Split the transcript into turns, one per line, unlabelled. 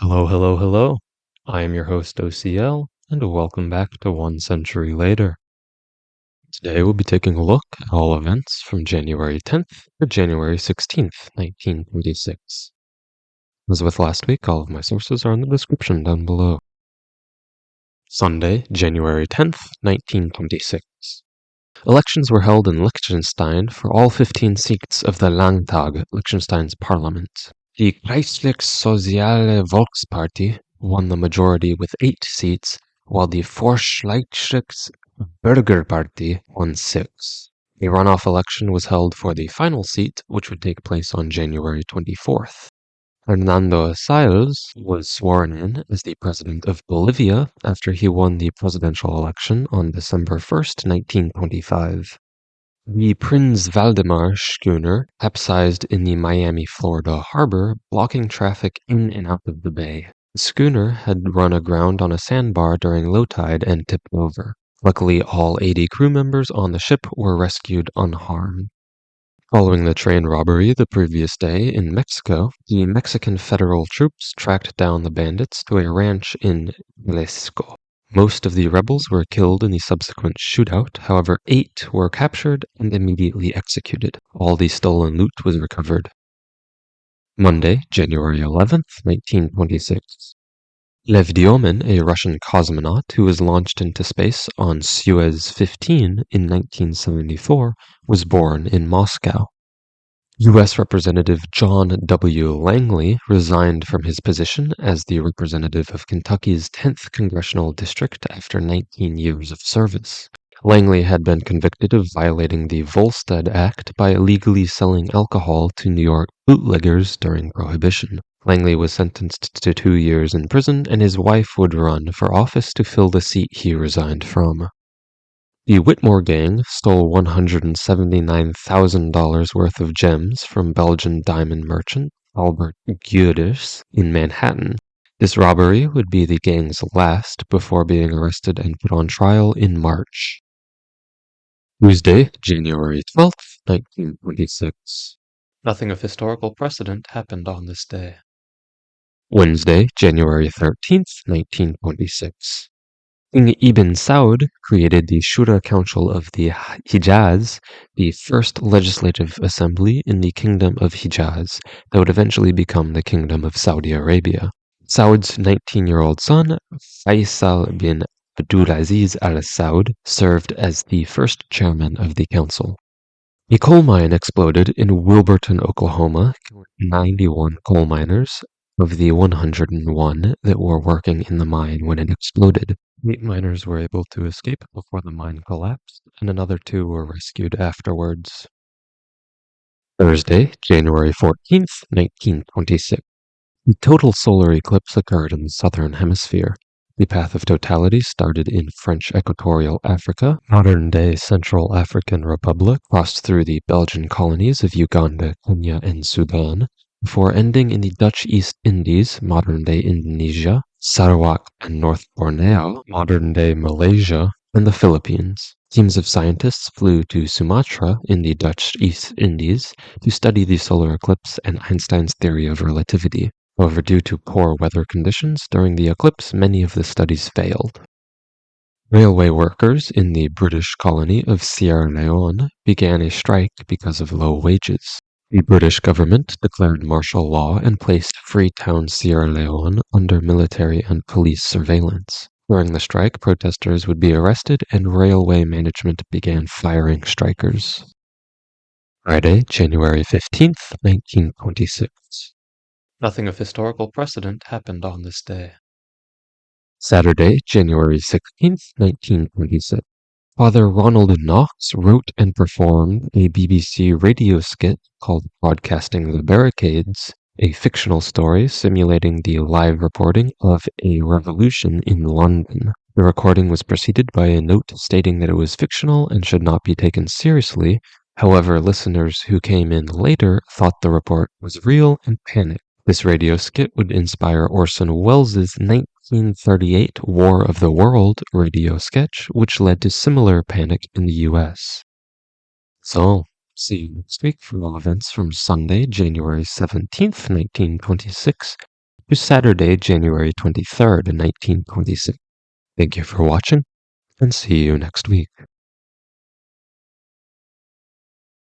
Hello, hello, hello. I am your host OCL, and welcome back to One Century Later. Today we'll be taking a look at all events from January 10th to January 16th, 1926. As with last week, all of my sources are in the description down below. Sunday, January 10th, 1926. Elections were held in Liechtenstein for all 15 seats of the Landtag, Liechtenstein's parliament. The Christlich Soziale Volksparty won the majority with 8 seats, while the Vorschlagsrechts Bürgerparty won 6. A runoff election was held for the final seat, which would take place on January 24th. Hernando Siles was sworn in as the president of Bolivia after he won the presidential election on December 1st, 1925. The Prinz Valdemar schooner capsized in the Miami, Florida harbor, blocking traffic in and out of the bay. The schooner had run aground on a sandbar during low tide and tipped over. Luckily, all 80 crew members on the ship were rescued unharmed. Following the train robbery the previous day in Mexico, the Mexican federal troops tracked down the bandits to a ranch in Jalisco. Most of the rebels were killed in the subsequent shootout, however 8 were captured and immediately executed. All the stolen loot was recovered. Monday, January 11th, 1926. Lev Diomin, a Russian cosmonaut who was launched into space on Suez 15 in 1974, was born in Moscow. U.S. Representative John W. Langley resigned from his position as the representative of Kentucky's 10th Congressional District after 19 years of service. Langley had been convicted of violating the Volstead Act by illegally selling alcohol to New York bootleggers during Prohibition. Langley was sentenced to 2 years in prison, and his wife would run for office to fill the seat he resigned from. The Whitmore gang stole $179,000 worth of gems from Belgian diamond merchant Albert Gueders in Manhattan. This robbery would be the gang's last before being arrested and put on trial in March. Tuesday, January 12th, 1926. Nothing of historical precedent happened on this day. Wednesday, January 13th, 1926. King Ibn Saud created the Shura Council of the Hijaz, the first legislative assembly in the Kingdom of Hijaz that would eventually become the Kingdom of Saudi Arabia. Saud's 19-year-old son, Faisal bin Abdulaziz al Saud, served as the first chairman of the council. A coal mine exploded in Wilburton, Oklahoma, killing 91 coal miners of the 101 that were working in the mine when it exploded. 8 miners were able to escape before the mine collapsed, and another 2 were rescued afterwards. Thursday, January 14th, 1926. The total solar eclipse occurred in the southern hemisphere. The path of totality started in French Equatorial Africa, modern-day Central African Republic, crossed through the Belgian colonies of Uganda, Kenya, and Sudan, before ending in the Dutch East Indies, modern-day Indonesia, Sarawak and North Borneo, modern-day Malaysia, and the Philippines. Teams of scientists flew to Sumatra in the Dutch East Indies to study the solar eclipse and Einstein's theory of relativity. However, due to poor weather conditions during the eclipse, many of the studies failed. Railway workers in the British colony of Sierra Leone began a strike because of low wages. The British government declared martial law and placed Freetown, Sierra Leone under military and police surveillance. During the strike, protesters would be arrested and railway management began firing strikers. Friday, January 15th, 1926. Nothing of historical precedent happened on this day. Saturday, January 16th, 1926. Father Ronald Knox wrote and performed a BBC radio skit called Broadcasting the Barricades, a fictional story simulating the live reporting of a revolution in London. The recording was preceded by a note stating that it was fictional and should not be taken seriously. However, listeners who came in later thought the report was real and panicked. This radio skit would inspire Orson Welles' 1938 War of the World radio sketch, which led to similar panic in the US. So, see you next week for all events from Sunday, January 17th, 1926 to Saturday, January 23rd, 1926. Thank you for watching, and see you next week.